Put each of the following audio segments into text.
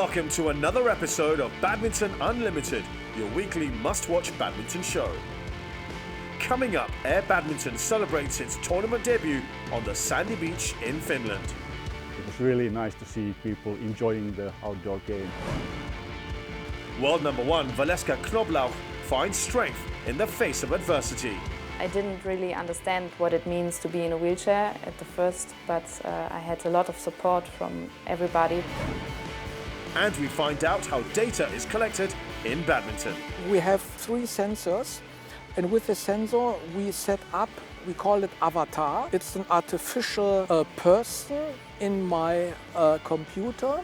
Welcome to another episode of Badminton Unlimited, your weekly must-watch badminton show. Coming up, AirBadminton celebrates its tournament debut on the sandy beach in Finland. It was really nice to see people enjoying the outdoor game. World number one Valeska Knoblauch finds strength in the face of adversity. I didn't really understand what it means to be in a wheelchair at the first, but I had a lot of support from everybody. And we find out how data is collected in badminton. We have 3 sensors, and with the sensor we set up, we call it avatar. It's an artificial person in my computer.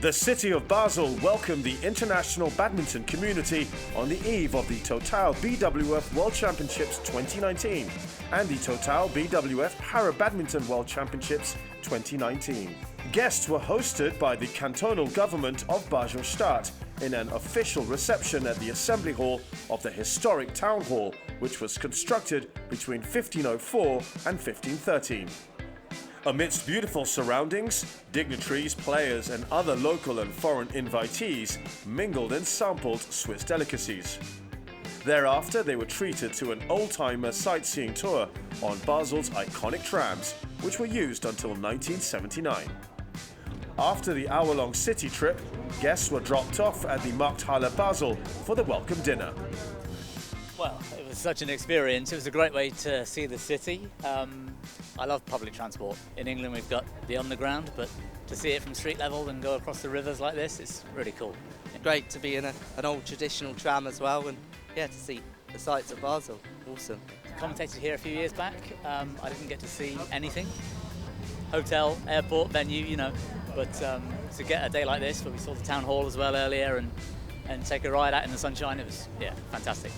The city of Basel welcomed the international badminton community on the eve of the TOTAL BWF World Championships 2019 and the TOTAL BWF Para-Badminton World Championships 2019. Guests were hosted by the cantonal government of Basel in an official reception at the assembly hall of the historic town hall, which was constructed between 1504 and 1513. Amidst beautiful surroundings, dignitaries, players and other local and foreign invitees mingled and sampled Swiss delicacies. Thereafter, they were treated to an old-timer sightseeing tour on Basel's iconic trams, which were used until 1979. After the hour-long city trip, guests were dropped off at the Markthalle Basel for the welcome dinner. Well, it was such an experience. It was a great way to see the city. I love public transport. In England we've got the underground, but to see it from street level and go across the rivers like this, it's really cool. Great to be in an old traditional tram as well, and yeah, to see the sights of Basel. Awesome. Commentated here a few years back. I didn't get to see anything. Hotel, airport, venue, you know, but to get a day like this where we saw the town hall as well earlier and take a ride out in the sunshine, it was, yeah, fantastic.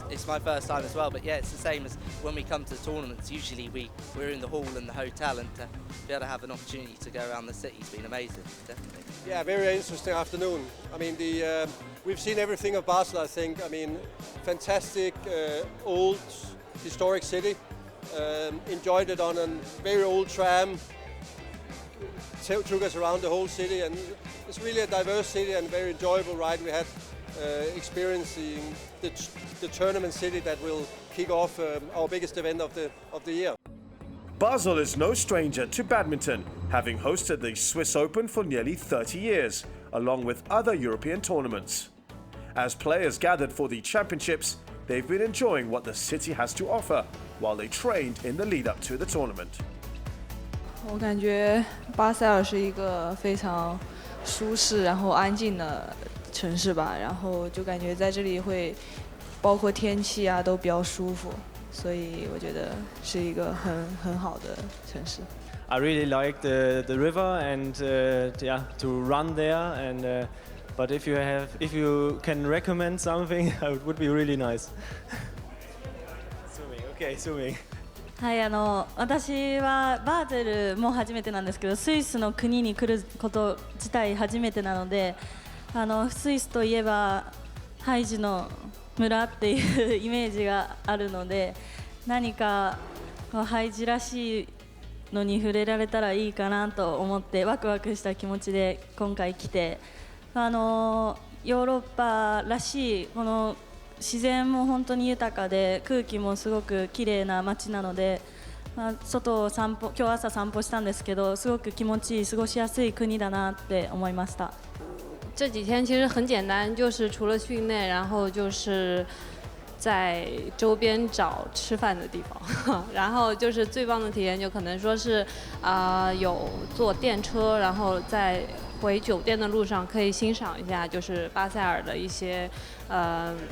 It's my first time as well, but yeah, it's the same as when we come to tournaments. Usually we're in the hall and the hotel, and to be able to have an opportunity to go around the city has been amazing, definitely. Yeah, very interesting afternoon. I mean, we've seen everything of Basel, I think. I mean, fantastic, old, historic city. Enjoyed it on a very old tram. Took us around the whole city, and it's really a diverse city and a very enjoyable ride we had. Experiencing the tournament city that will kick off our biggest event of the year. Basel is no stranger to badminton, having hosted the Swiss Open for nearly 30 years, along with other European tournaments. As players gathered for the championships, they've been enjoying what the city has to offer while they trained in the lead up to the tournament. 我感觉巴塞尔是一个非常舒适然后安静的城市吧，然后就感觉在这里会包括天气啊都比较舒服，所以我觉得是一个很好的城市。I really like the river and yeah, to run there, and but if you can recommend something, it would be really nice. Swimming, okay, swimming. はい、私はバーゼルも初めてなんですけど、スイスの国に来ること自体初めてなので、スイスといえばハイジの村っていうイメージがあるので、何かハイジらしいのに触れられたらいいかなと思ってワクワクした気持ちで今回来て、ヨーロッパらしいこの自然も本当に豊かで空気もすごく綺麗な街なので、外を散歩、今日朝散歩したんですけど、すごく気持ちいい過ごしやすい国だなって思いました。这几天其实很简单，就是除了训练，然后就是在周边找吃饭的地方，然后就是最棒的体验就可能说是有坐电车，然后在回酒店的路上可以欣赏一下就是巴塞尔的一些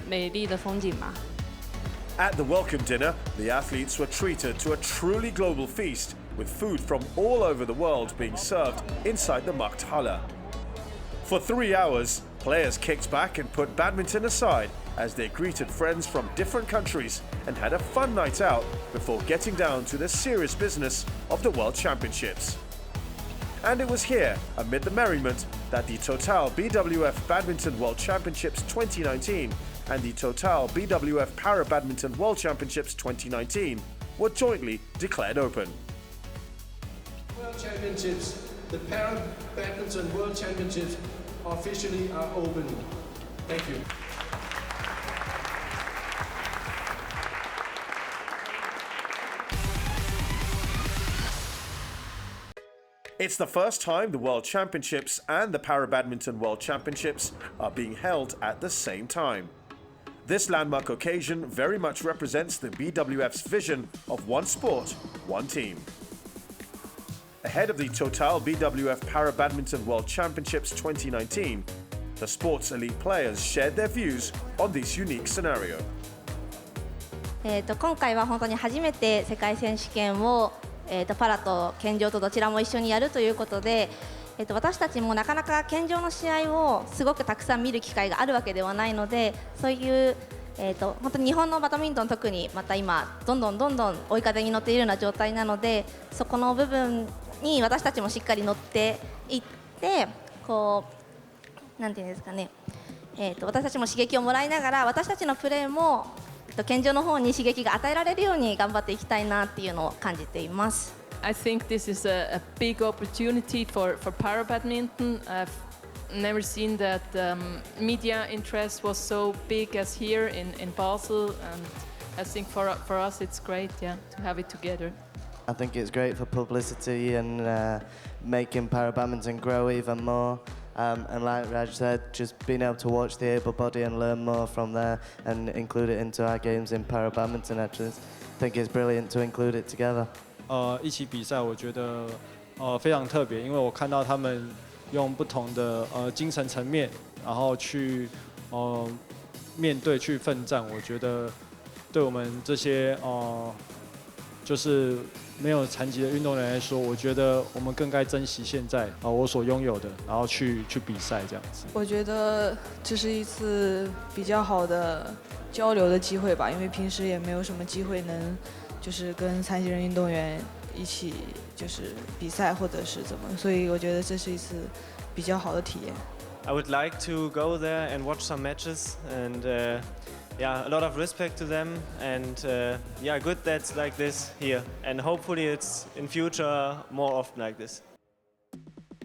美丽的风景嘛。At the welcome dinner, the athletes were treated to a truly global feast with food from all over the world being served inside the Markthalle. For 3 hours, players kicked back and put badminton aside as they greeted friends from different countries and had a fun night out before getting down to the serious business of the World Championships. And it was here, amid the merriment, that the TOTAL BWF Badminton World Championships 2019 and the TOTAL BWF Para-Badminton World Championships 2019 were jointly declared open. World Championships the Para-Badminton World Championships officially are open. Thank you. It's the first time the World Championships and the Para-Badminton World Championships are being held at the same time. This landmark occasion very much represents the BWF's vision of one sport, one team. Ahead of the TOTAL BWF Para-Badminton World Championships 2019, the sports elite players shared their views on this unique scenario. 今回は本当に初めて世界選手権をパラと健常とどちらも一緒にやるということで、私たちもなかなか健常の試合をすごくたくさん見る機会があるわけではないので、そういう、本当に日本のバドミントン特にまた今どんどん追い風に乗っているような状態なので、そこの部分に私たちもしっかり乗っていって、こうなんていうんですかね、私たちも刺激をもらいながら私たちのプレーも健常の方に刺激が与えられるように頑張っていきたいなっていうのを感じています。I think this is a big opportunity for Para-Badminton. I've never seen that media interest was so big as here in Basel, and I think for us it's great, yeah, to have it together. I think it's great for publicity and making Para-Badminton grow even more. And like Raj said, just being able to watch the able body and learn more from there and include it into our games in Para-Badminton. Actually, I think it's brilliant to include it together. 一起比赛，我觉得非常特别，因为我看到他们用不同的精神层面，然后去面对去奋战。我觉得对我们这些就是没有残疾的运动员来说，我觉得我们更该珍惜现在我所拥有的，然后去比赛这样子。我觉得这是一次比较好的交流的机会吧，因为平时也没有什么机会能就是跟残疾人运动员一起就是比赛或者是怎么，所以我觉得这是一次比较好的体验。I would like to go there and watch some matches and yeah, a lot of respect to them and yeah, good that's like this here and hopefully it's in future more often like this.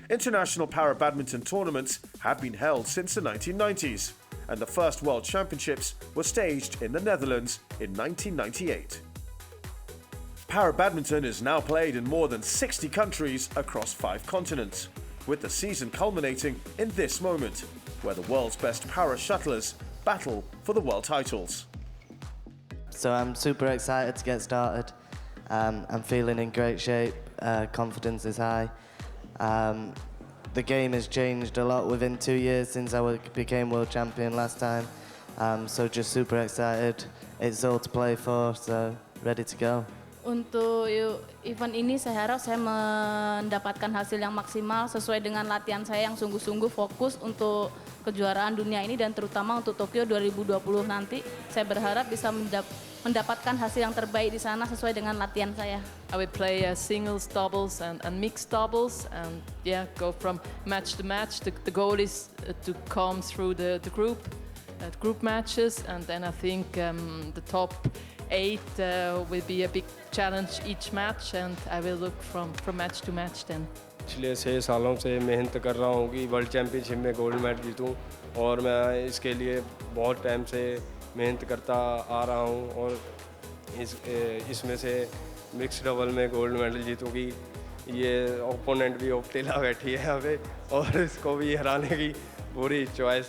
International para-badminton tournaments have been held since the 1990s, and the first World Championships were staged in the Netherlands in 1998. Para-badminton is now played in more than 60 countries across 5 continents, with the season culminating in this moment, where the world's best para-shuttlers battle for the world titles. So I'm super excited to get started. I'm feeling in great shape, confidence is high. The game has changed a lot within 2 years since I became world champion last time. So just super excited. It's all to play for, so ready to go. Untuk event ini saya harap saya mendapatkan hasil yang maksimal sesuai dengan latihan saya yang sungguh-sungguh fokus untuk kejuaraan dunia ini dan terutama untuk Tokyo 2020 nanti. Saya berharap bisa mendapatkan hasil yang terbaik di sana sesuai dengan latihan saya. I will play singles, doubles and mixed doubles and yeah, go from match to match. The goal is to come through the group matches and then I think the top 8 will be a big challenge each match and I will look from match to match then. पिछले 6 सालों से मेहनत कर रहा हूँ कि world championship में gold medal जीतूँ और मैं इसके लिए बहुत टाइम से मेहनत करता आ रहा हूँ और इसमें से मिक्स डबल में गोल्ड मेडल जीतूँगी। ये ओपोनेंट भी ओपटेला बैठी है यहाँ पे और इसको भी हराने की पूरी चॉइस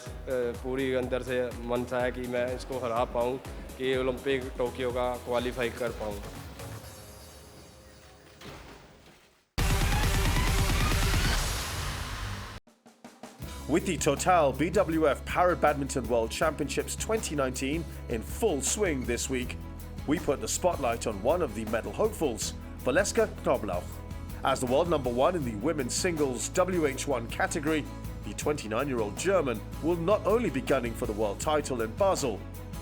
पूरी अंदर से मनसा है कि मैं इसको हरा पाऊँ कि ओलंपिक टोक्यो का क्वालिफाई कर पाऊँ। With the TOTAL BWF Para-Badminton World Championships 2019 in full swing this week, we put the spotlight on one of the medal hopefuls, Valeska Knoblauch. As the world number 1 in the women's singles WH1 category, the 29-year-old German will not only be gunning for the world title in Basel,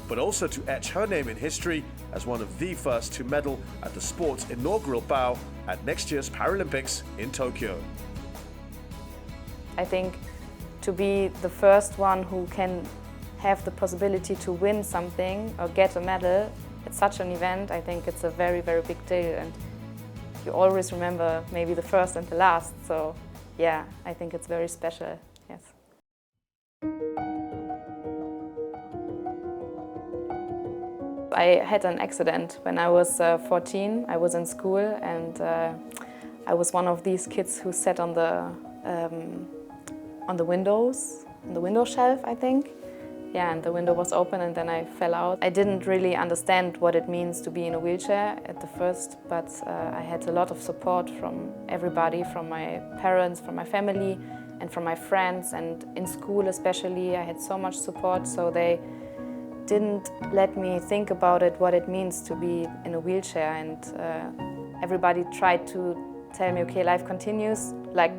but also to etch her name in history as one of the first to medal at the sport's inaugural bow at next year's Paralympics in Tokyo. I think to be the first one who can have the possibility to win something or get a medal at such an event, I think it's a very, very big deal. And you always remember maybe the first and the last. So yeah, I think it's very special, yes. I had an accident when I was 14. I was in school and I was one of these kids who sat on the window shelf, I think. Yeah, and the window was open and then I fell out. I didn't really understand what it means to be in a wheelchair at the first, but I had a lot of support from everybody, from my parents, from my family, and from my friends. And in school especially, I had so much support, so they didn't let me think about it, what it means to be in a wheelchair. And everybody tried to tell me, okay, life continues like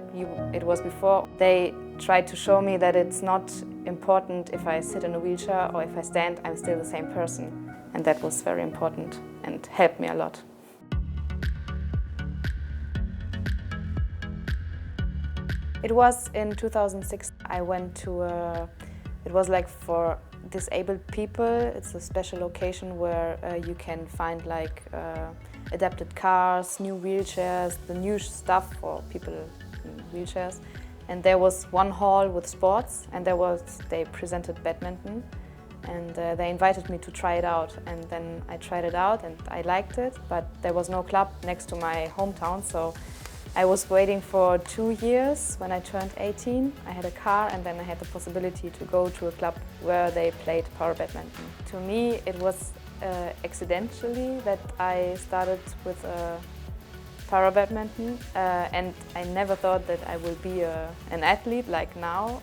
it was before. They tried to show me that it's not important if I sit in a wheelchair or if I stand, I'm still the same person. And that was very important and helped me a lot. It was in 2006. I went to it was like for disabled people. It's a special location where you can find like adapted cars, new wheelchairs, the new stuff for people in wheelchairs. And there was one hall with sports, and they presented badminton, and they invited me to try it out. And then I tried it out, and I liked it, but there was no club next to my hometown, so I was waiting for 2 years. When I turned 18, I had a car, and then I had the possibility to go to a club where they played Para-Badminton. To me, it was accidentally that I started with Para-Badminton, and I never thought that I will be an athlete like now.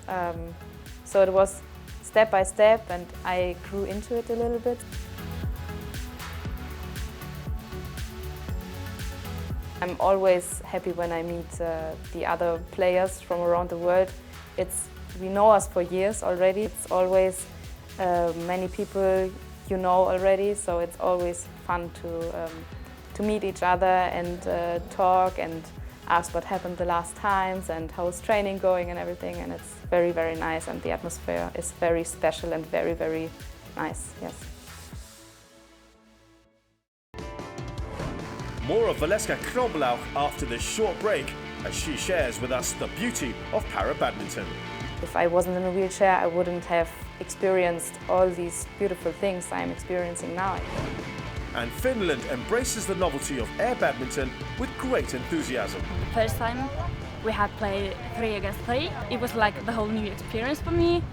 So it was step by step, and I grew into it a little bit. I'm always happy when I meet the other players from around the world. We know us for years already. It's always many people you know already, so it's always fun to meet each other and talk and ask what happened the last times and how is training going and everything, and it's very, very nice, and the atmosphere is very special and very, very nice, yes. More of Valeska Knoblauch after this short break as she shares with us the beauty of Para-Badminton. If I wasn't in a wheelchair, I wouldn't have experienced all these beautiful things I'm experiencing now. And Finland embraces the novelty of AirBadminton with great enthusiasm. First time we had played 3 against 3. It was like the whole new experience for me.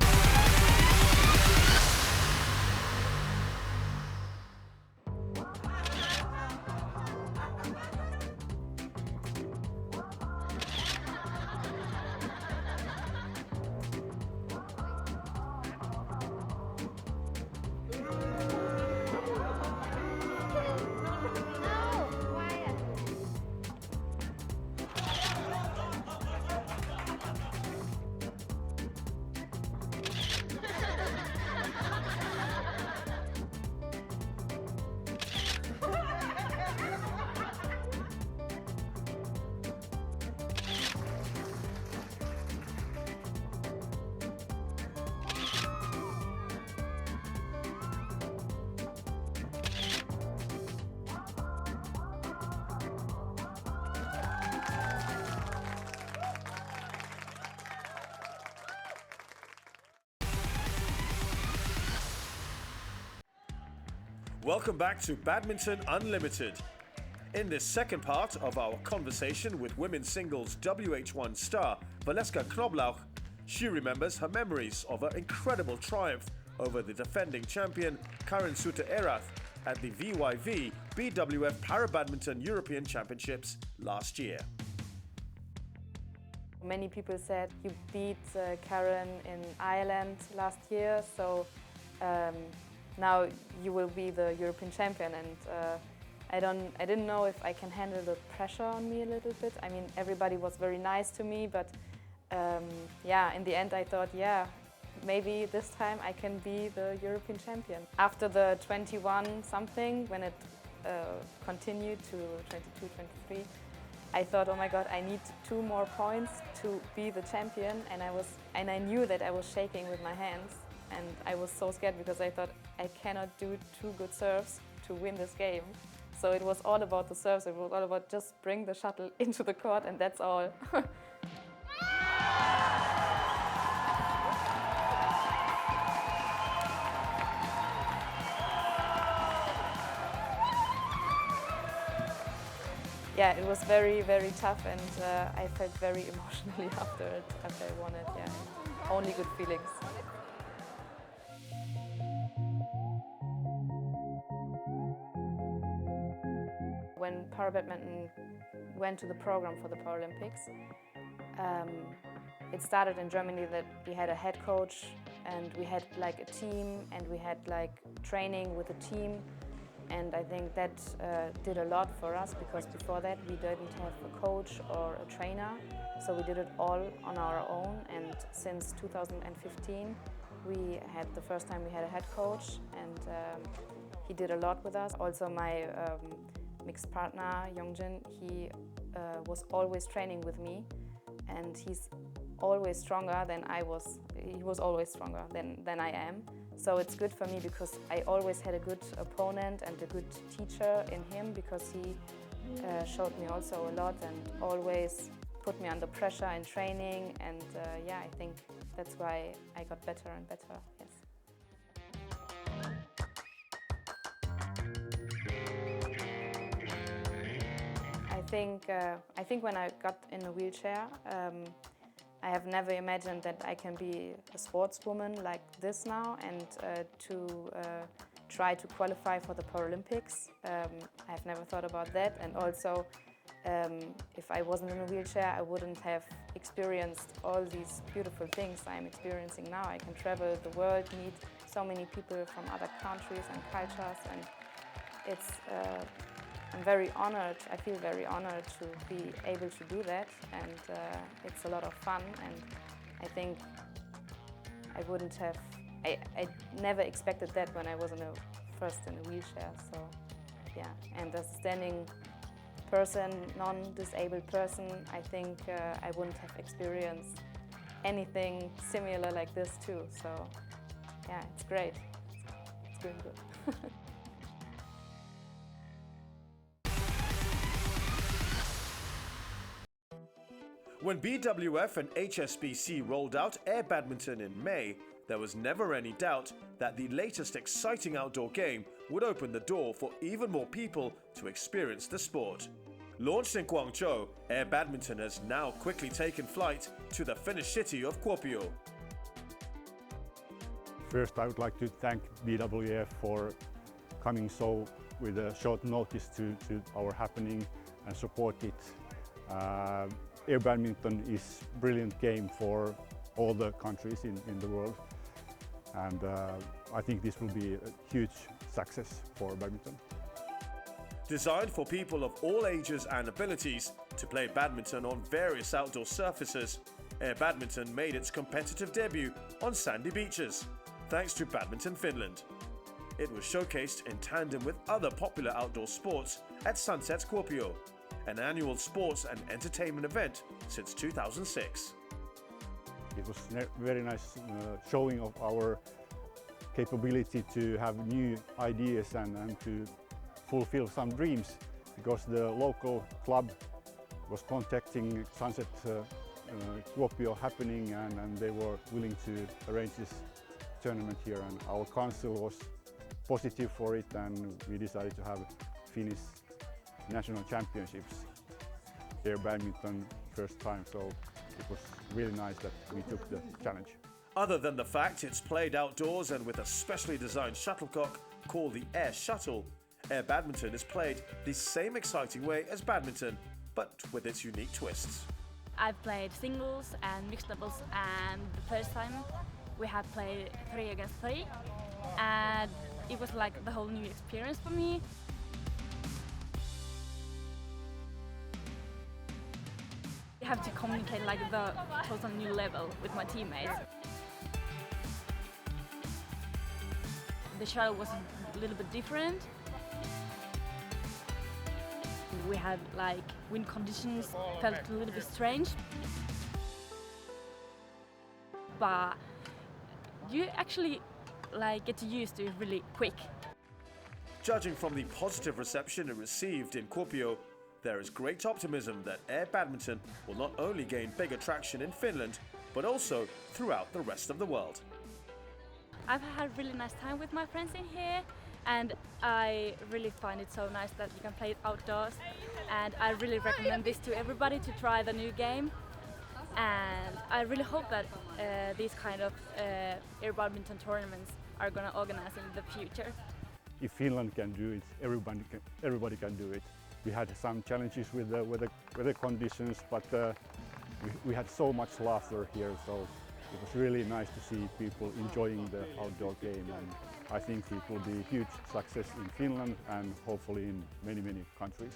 Welcome back to Badminton Unlimited. In this second part of our conversation with women's singles WH1 star Valeska Knoblauch, she remembers her memories of her incredible triumph over the defending champion Karin Suter-Erath at the VYV BWF Para-Badminton European Championships last year. Many people said you beat Karen in Ireland last year, so now you will be the European champion, and I didn't know if I can handle the pressure on me a little bit. I mean, everybody was very nice to me, but yeah, in the end I thought, yeah, maybe this time I can be the European champion. After the 21 something, when it continued to 22, 23, I thought, oh my God, I need 2 more points to be the champion, and I knew that I was shaking with my hands. And I was so scared because I thought I cannot do 2 good serves to win this game. So it was all about the serves. It was all about just bring the shuttle into the court, and that's all. yeah, it was very, very tough, and I felt very emotionally after I won it. Yeah, only good feelings. When Para-Badminton went to the program for the Paralympics, it started in Germany that we had a head coach and we had like a team and we had like training with a team, and I think that did a lot for us, because before that we didn't have a coach or a trainer, so we did it all on our own. And since 2015 we had the first time we had a head coach, and he did a lot with us. Also my mixed partner, Youngjin, he was always training with me, and he's always stronger than I was. He was always stronger than I am. So it's good for me because I always had a good opponent and a good teacher in him, because he showed me also a lot and always put me under pressure in training. And yeah, I think that's why I got better and better, yes. I think when I got in a wheelchair, I have never imagined that I can be a sportswoman like this now, and to try to qualify for the Paralympics. I have never thought about that, and also if I wasn't in a wheelchair, I wouldn't have experienced all these beautiful things I'm experiencing now. I can travel the world, meet so many people from other countries and cultures, and it's I'm very honored. I feel very honored to be able to do that, and it's a lot of fun. And I think I wouldn't have. I never expected that when I was first in a wheelchair. So yeah, and as a standing person, non-disabled person, I think I wouldn't have experienced anything similar like this too. So yeah, it's great. It's going good. When BWF and HSBC rolled out AirBadminton in May, there was never any doubt that the latest exciting outdoor game would open the door for even more people to experience the sport. Launched in Guangzhou, AirBadminton has now quickly taken flight to the Finnish city of Kuopio. First, I would like to thank BWF for coming so with a short notice to our happening and support it. AirBadminton is a brilliant game for all the countries in the world, and I think this will be a huge success for badminton. Designed for people of all ages and abilities to play badminton on various outdoor surfaces, AirBadminton made its competitive debut on sandy beaches, thanks to Badminton Finland. It was showcased in tandem with other popular outdoor sports at Sunsets Kuopio, an annual sports and entertainment event since 2006. It was a very nice showing of our capability to have new ideas and to fulfill some dreams, because the local club was contacting Sunset Kuopio happening, and they were willing to arrange this tournament here, and our council was positive for it, and we decided to have Finnish national championships, AirBadminton first time, so it was really nice that we took the challenge. Other than the fact it's played outdoors and with a specially designed shuttlecock called the Air Shuttle, AirBadminton is played the same exciting way as badminton, but with its unique twists. I've played singles and mixed doubles, and the first time we had played 3 against 3, and it was like the whole new experience for me. I have to communicate like the total new level with my teammates. The shuttle was a little bit different. We had like wind conditions, felt a little bit strange. But you actually like get used to it really quick. Judging from the positive reception it received in Kuopio, there is great optimism that AirBadminton will not only gain bigger traction in Finland, but also throughout the rest of the world. I've had a really nice time with my friends in here, and I really find it so nice that you can play it outdoors. and I really recommend this to everybody to try the new game. And I really hope that these kind of AirBadminton tournaments are going to organize in the future. If Finland can do it, everybody can do it. We had some challenges with the weather conditions, but we had so much laughter here, so it was really nice to see people enjoying the outdoor game, and I think it will be a huge success in Finland and hopefully in many, many countries.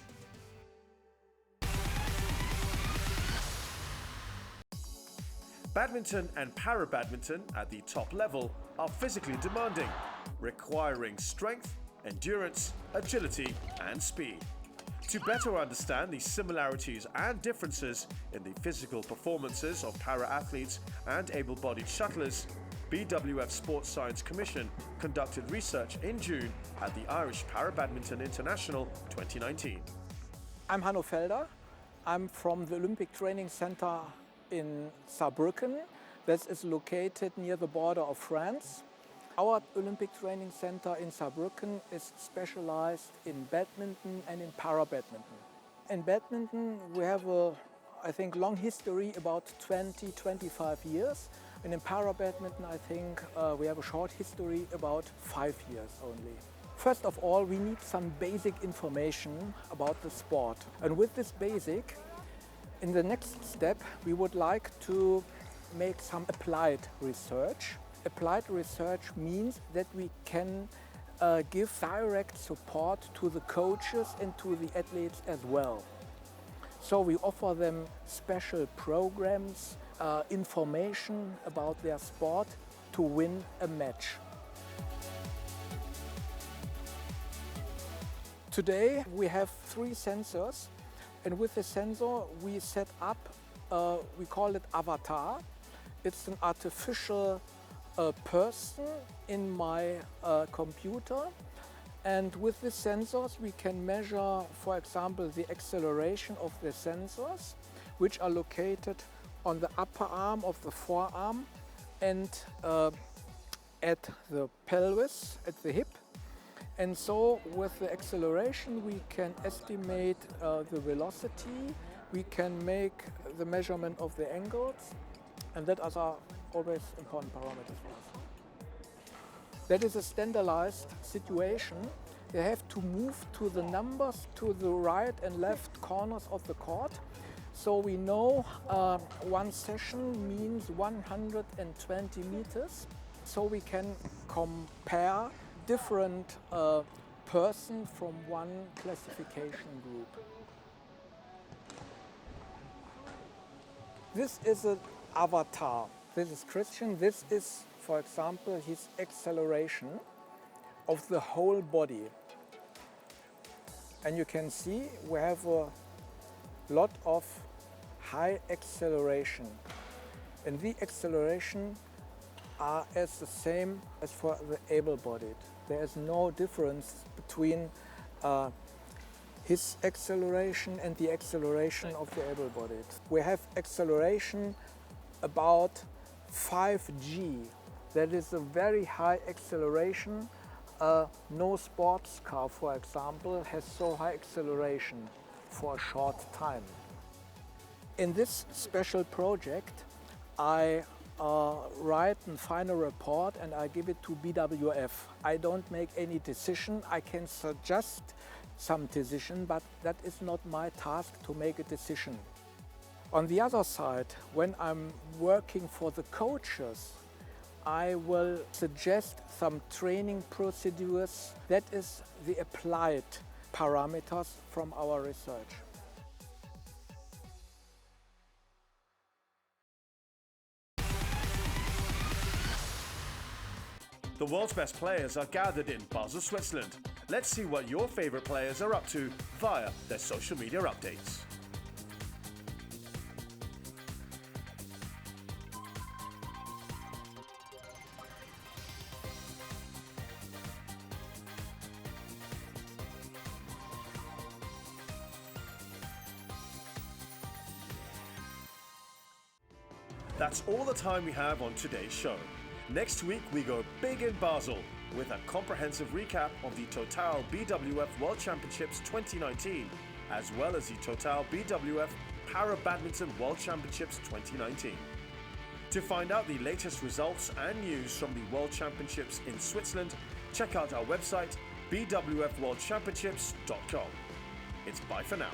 Badminton and para-badminton at the top level are physically demanding, requiring strength, endurance, agility and speed. To better understand the similarities and differences in the physical performances of para-athletes and able-bodied shuttlers, BWF Sports Science Commission conducted research in June at the Irish Para-Badminton International 2019. I'm Hanno Felder. I'm from the Olympic Training Center in Saarbrücken. This is located near the border of France. Our Olympic Training Center in Saarbrücken is specialized in badminton and in para-badminton. In badminton we have a, I think, long history, about 20-25 years. And in para-badminton I think we have a short history, about 5 years only. First of all, we need some basic information about the sport. And with this basic, in the next step, we would like to make some applied research. Applied research means that we can give direct support to the coaches and to the athletes as well. So we offer them special programs, information about their sport to win a match. Today we have 3 sensors. And with the sensor we set up, we call it avatar. It's an artificial person in my computer. And with the sensors we can measure, for example, the acceleration of the sensors, which are located on the upper arm of the forearm and at the pelvis, at the hip. And so with the acceleration we can estimate the velocity, we can make the measurement of the angles, and that are always important parameters for us. That is a standardized situation. They have to move to the numbers to the right and left corners of the court. So we know one session means 120 meters. So we can compare different persons from one classification group. This is an avatar. This is Christian. This is, for example, his acceleration of the whole body. And you can see we have a lot of high acceleration. And the acceleration are as the same as for the able-bodied. There is no difference between his acceleration and the acceleration of the able-bodied. We have acceleration about 5G. That is a very high acceleration. No sports car, for example, has so high acceleration for a short time. In this special project, I write a final report and I give it to BWF. I don't make any decision. I can suggest some decision, but that is not my task to make a decision. On the other side, when I'm working for the coaches, I will suggest some training procedures. That is the applied parameters from our research. The world's best players are gathered in Basel, Switzerland. Let's see what your favorite players are up to via their social media updates. That's all the time we have on today's show. Next week we go big in Basel with a comprehensive recap of the TOTAL BWF World Championships 2019 as well as the Total BWF Para-Badminton World Championships 2019. To find out the latest results and news from the World Championships in Switzerland, check out our website bwfworldchampionships.com. It's bye for now.